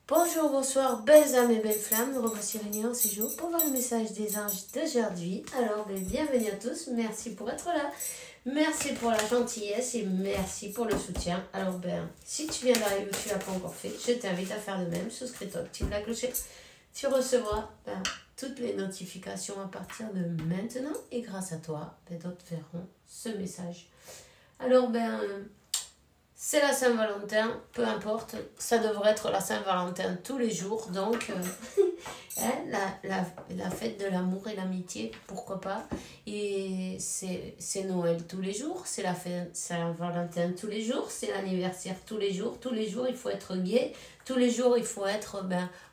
Bonjour, bonsoir, belles âmes et belles flammes, nous revoici réunis en ces jours pour voir le message des anges d'aujourd'hui. Alors, bienvenue à tous, merci pour être là, merci pour la gentillesse et merci pour le soutien. Alors, si tu viens d'arriver ou tu ne l'as pas encore fait, je t'invite à faire de même, souscris-toi, active la clochette, tu recevras toutes les notifications à partir de maintenant et grâce à toi, d'autres verront ce message. Alors, c'est la Saint-Valentin, peu importe, ça devrait être la Saint-Valentin tous les jours, donc la fête de l'amour et l'amitié, pourquoi pas. Et c'est Noël tous les jours, c'est la fête Saint-Valentin tous les jours, c'est l'anniversaire tous les jours il faut être gai, tous les jours il faut être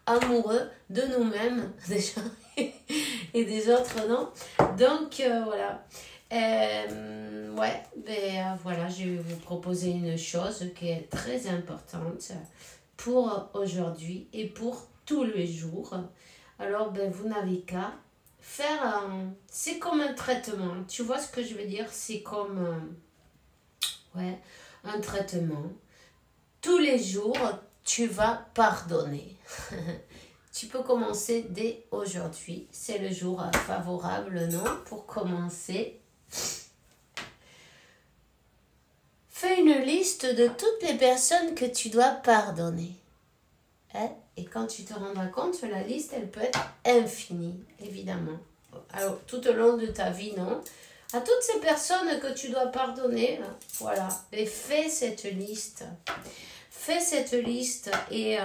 amoureux de nous-mêmes déjà et des autres, non? Donc voilà. Voilà, je vais vous proposer une chose qui est très importante pour aujourd'hui et pour tous les jours. Alors, vous n'avez qu'à faire c'est comme un traitement. Tu vois ce que je veux dire? C'est comme un traitement. Tous les jours, tu vas pardonner. Tu peux commencer dès aujourd'hui. C'est le jour favorable, non? Pour commencer. Fais une liste de toutes les personnes que tu dois pardonner. Et quand tu te rendras compte, la liste, elle peut être infinie, évidemment. Alors, tout au long de ta vie, non? À toutes ces personnes que tu dois pardonner, voilà. Et fais cette liste. Fais cette liste et...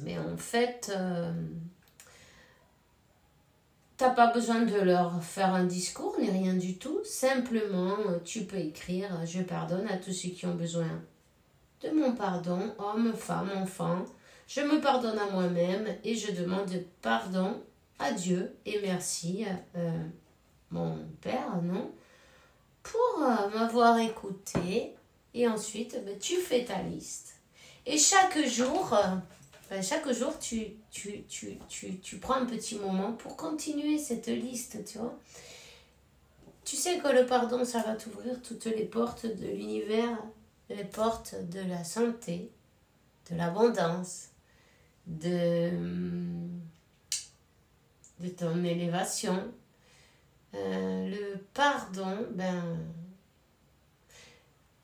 mais en fait... T'as pas besoin de leur faire un discours ni rien du tout. Simplement, tu peux écrire « Je pardonne à tous ceux qui ont besoin de mon pardon, hommes, femmes, enfants. Je me pardonne à moi-même et je demande pardon à Dieu et merci mon Père, non, pour m'avoir écouté. » Et ensuite, tu fais ta liste. Et chaque jour, tu prends un petit moment pour continuer cette liste, tu vois. Tu sais que le pardon, ça va t'ouvrir toutes les portes de l'univers, les portes de la santé, de l'abondance, de ton élévation. Le pardon,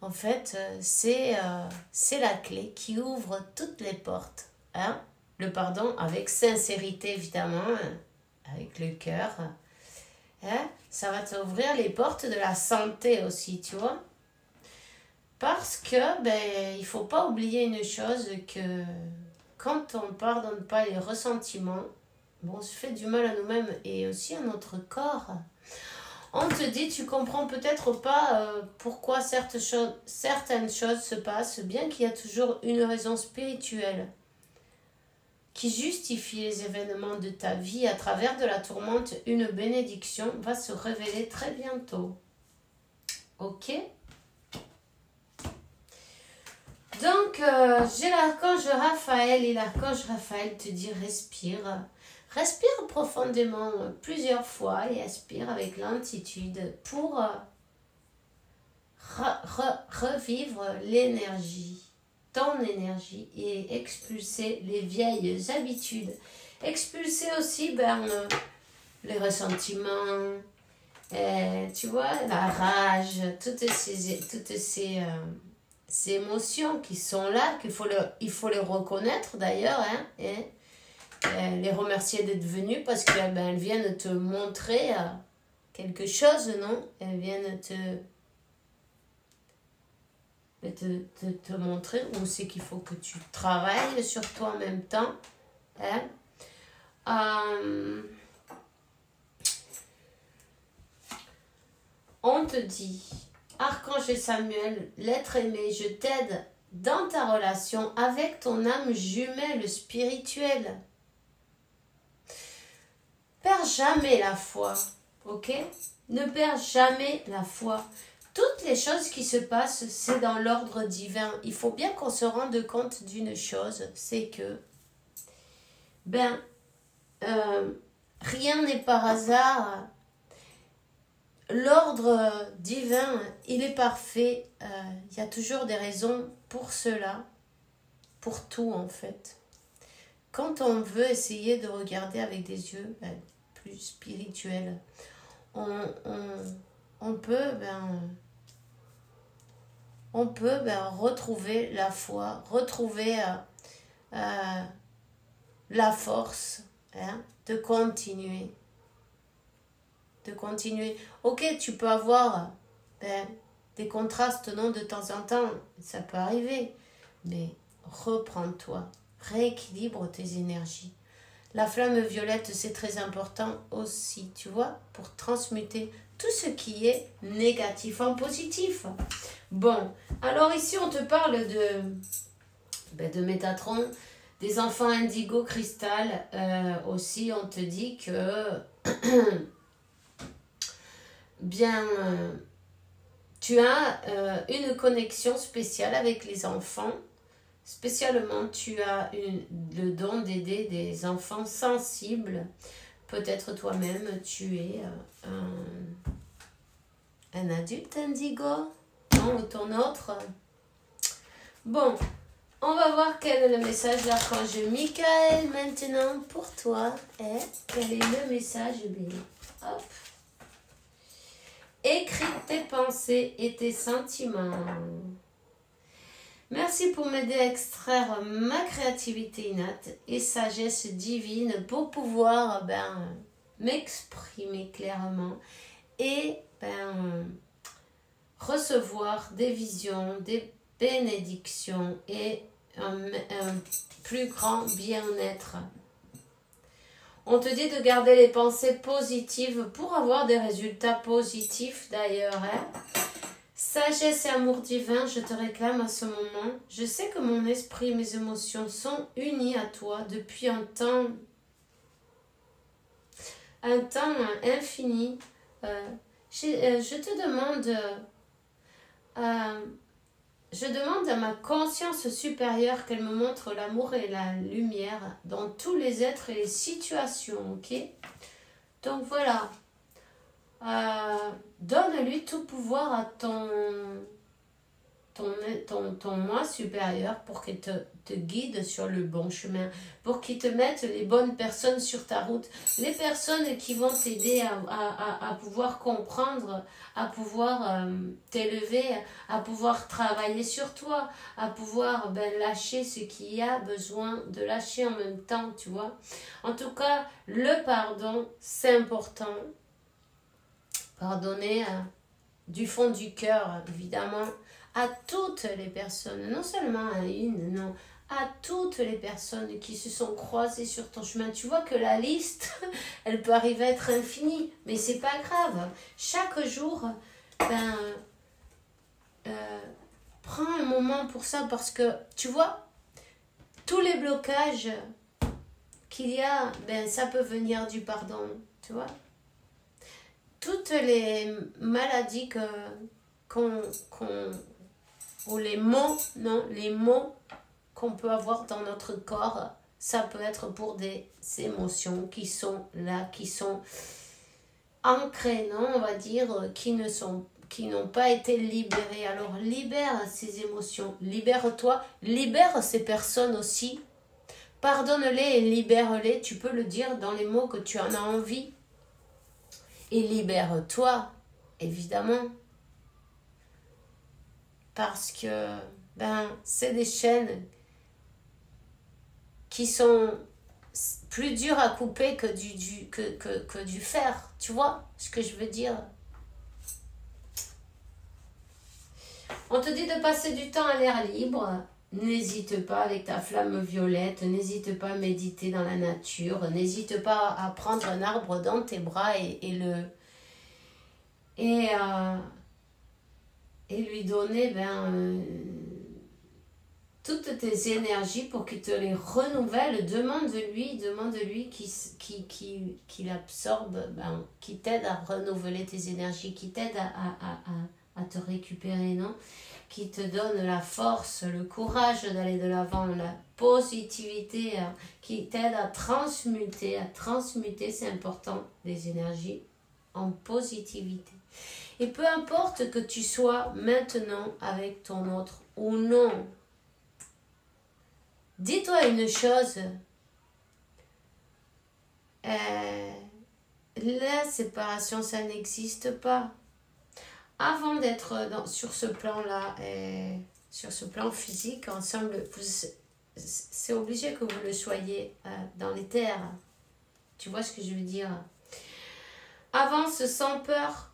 en fait, c'est la clé qui ouvre toutes les portes. Le pardon avec sincérité, évidemment, avec le cœur. Ça va t'ouvrir les portes de la santé aussi, tu vois. Parce que, il faut pas oublier une chose, que quand on ne pardonne pas les ressentiments, on se fait du mal à nous-mêmes et aussi à notre corps. On te dit, tu comprends peut-être pas pourquoi certaines choses se passent, bien qu'il y a toujours une raison spirituelle qui justifie les événements de ta vie à travers de la tourmente. Une bénédiction va se révéler très bientôt. Ok? Donc, j'ai l'archange Raphaël et l'archange Raphaël te dit respire. Respire profondément plusieurs fois et aspire avec lentitude pour revivre l'énergie. Ton énergie et expulser les vieilles habitudes. Expulser aussi les ressentiments, tu vois, la rage, toutes ces émotions qui sont là, il faut les reconnaître d'ailleurs, les remercier d'être venus parce qu'elles viennent te montrer quelque chose, non? Elles viennent te montrer où c'est qu'il faut que tu travailles sur toi en même temps. On te dit, Archange Samuel, l'être aimé, je t'aide dans ta relation avec ton âme jumelle spirituelle. Perds jamais la foi, ok? Ne perds jamais la foi. Toutes les choses qui se passent, c'est dans l'ordre divin. Il faut bien qu'on se rende compte d'une chose, c'est que rien n'est par hasard. L'ordre divin, il est parfait. Il y a toujours des raisons pour cela. pour tout en fait. Quand on veut essayer de regarder avec des yeux plus spirituels, on peut retrouver la foi, retrouver la force de continuer. Ok, tu peux avoir des contrastes, non, de temps en temps, ça peut arriver, mais reprends-toi, rééquilibre tes énergies. La flamme violette, c'est très important aussi, tu vois, pour transmuter tout ce qui est négatif en positif. Bon, alors ici, on te parle de Métatron, des enfants indigo cristal. Aussi, on te dit que tu as une connexion spéciale avec les enfants. Spécialement, tu as le don d'aider des enfants sensibles. Peut-être toi-même, tu es un adulte indigo, non, ou ton autre. Bon, on va voir quel est le message de l'archange Michael maintenant pour toi. Quel est le message? Hop. Écris tes pensées et tes sentiments. Merci pour m'aider à extraire ma créativité innate et sagesse divine pour pouvoir m'exprimer clairement et recevoir des visions, des bénédictions et un plus grand bien-être. On te dit de garder les pensées positives pour avoir des résultats positifs d'ailleurs. Sagesse et amour divin, je te réclame à ce moment. Je sais que mon esprit et mes émotions sont unis à toi depuis un temps infini. Je demande à ma conscience supérieure qu'elle me montre l'amour et la lumière dans tous les êtres et les situations, ok? Donc voilà. Donne-lui tout pouvoir à ton moi supérieur pour qu'il te guide sur le bon chemin, pour qu'il te mette les bonnes personnes sur ta route, les personnes qui vont t'aider à pouvoir comprendre, à pouvoir t'élever, à pouvoir travailler sur toi, à pouvoir lâcher ce qu'il y a besoin de lâcher en même temps, tu vois. En tout cas, le pardon, c'est important. Pardonner du fond du cœur, évidemment, à toutes les personnes, non seulement à une, non, à toutes les personnes qui se sont croisées sur ton chemin. Tu vois que la liste, elle peut arriver à être infinie, mais c'est pas grave. Chaque jour, prends un moment pour ça parce que, tu vois, tous les blocages qu'il y a, ça peut venir du pardon, tu vois. Toutes les maladies ou les maux qu'on peut avoir dans notre corps, ça peut être pour des émotions qui sont là, qui sont ancrées, non, on va dire, qui n'ont pas été libérées. Alors libère ces émotions, libère-toi, libère ces personnes aussi, pardonne-les et libère-les, tu peux le dire dans les mots que tu en as envie. Et libère-toi, évidemment. Parce que, c'est des chaînes qui sont plus dures à couper que du fer. Tu vois ce que je veux dire? On te dit de passer du temps à l'air libre. N'hésite pas avec ta flamme violette, n'hésite pas à méditer dans la nature, n'hésite pas à prendre un arbre dans tes bras et lui donner toutes tes énergies pour qu'il te les renouvelle. Demande-lui qu'il absorbe, qui t'aide à renouveler tes énergies, qui t'aide à te récupérer, non? Qui te donne la force, le courage d'aller de l'avant, la positivité, qui t'aide à transmuter, c'est important, des énergies en positivité. Et peu importe que tu sois maintenant avec ton autre ou non, dis-toi une chose, la séparation, ça n'existe pas. Avant d'être sur ce plan-là, sur ce plan physique, ensemble, c'est obligé que vous le soyez dans les terres. Tu vois ce que je veux dire? Avance sans peur.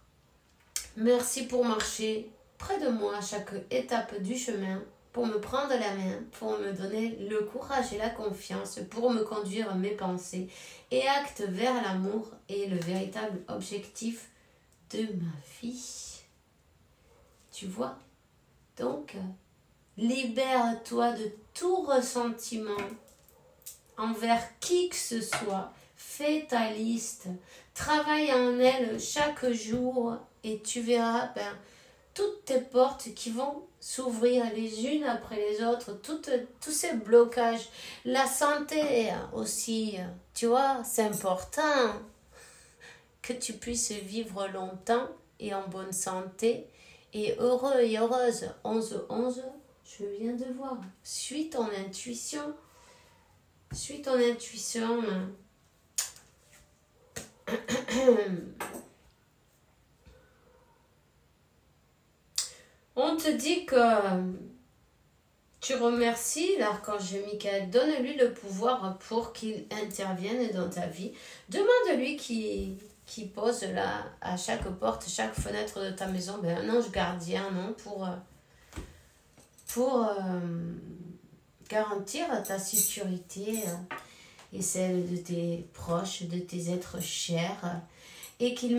Merci pour marcher près de moi à chaque étape du chemin, pour me prendre la main, pour me donner le courage et la confiance, pour me conduire mes pensées et actes vers l'amour et le véritable objectif de ma vie. Tu vois? Donc, libère-toi de tout ressentiment envers qui que ce soit. Fais ta liste, travaille en elle chaque jour et tu verras toutes tes portes qui vont s'ouvrir les unes après les autres, tous ces blocages. La santé aussi, tu vois, c'est important que tu puisses vivre longtemps et en bonne santé et heureux et heureuse. 11-11, je viens de voir. Suis ton intuition. Suis ton intuition. On te dit que tu remercies l'archange Michael. Donne-lui le pouvoir pour qu'il intervienne dans ta vie. Demande-lui qui pose là à chaque porte, chaque fenêtre de ta maison, un ange gardien, non, pour garantir ta sécurité et celle de tes proches, de tes êtres chers, et qu'il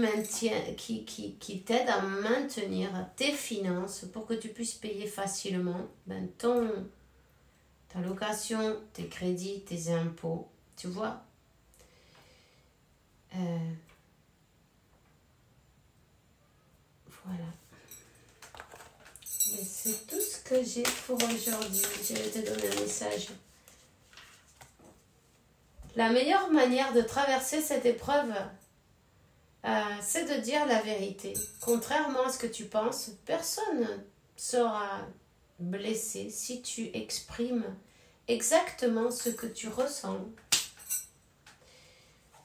t'aide à maintenir tes finances pour que tu puisses payer facilement ta location, tes crédits, tes impôts, tu vois. Voilà. Et c'est tout ce que j'ai pour aujourd'hui. Je vais te donner un message. La meilleure manière de traverser cette épreuve, c'est de dire la vérité. Contrairement à ce que tu penses, personne ne sera blessé si tu exprimes exactement ce que tu ressens.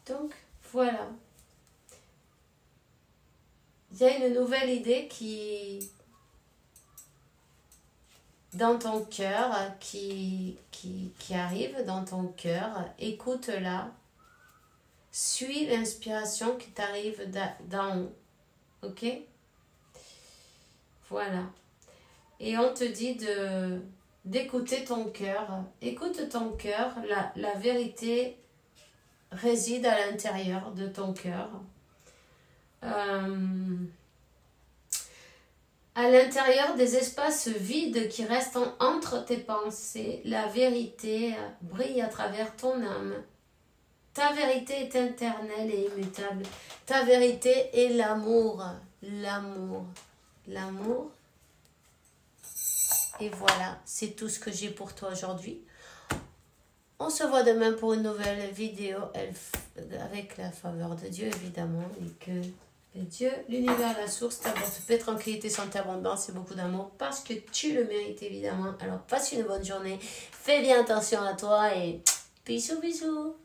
Donc, voilà. Il y a une nouvelle idée dans ton cœur, qui arrive dans ton cœur. Écoute-la. Suis l'inspiration qui t'arrive d'en haut. Ok? Voilà. Et on te dit d'écouter ton cœur. Écoute ton cœur. La vérité réside à l'intérieur de ton cœur. À l'intérieur des espaces vides qui restent entre tes pensées, la vérité brille à travers ton âme. Ta vérité est éternelle et immutable. Ta vérité est l'amour. L'amour. L'amour. Et voilà, c'est tout ce que j'ai pour toi aujourd'hui. On se voit demain pour une nouvelle vidéo avec la faveur de Dieu, évidemment. Et que Dieu, l'univers, la source, t'apporte paix, tranquillité, santé, abondance et beaucoup d'amour parce que tu le mérites, évidemment. Alors, passe une bonne journée. Fais bien attention à toi et bisous, bisous.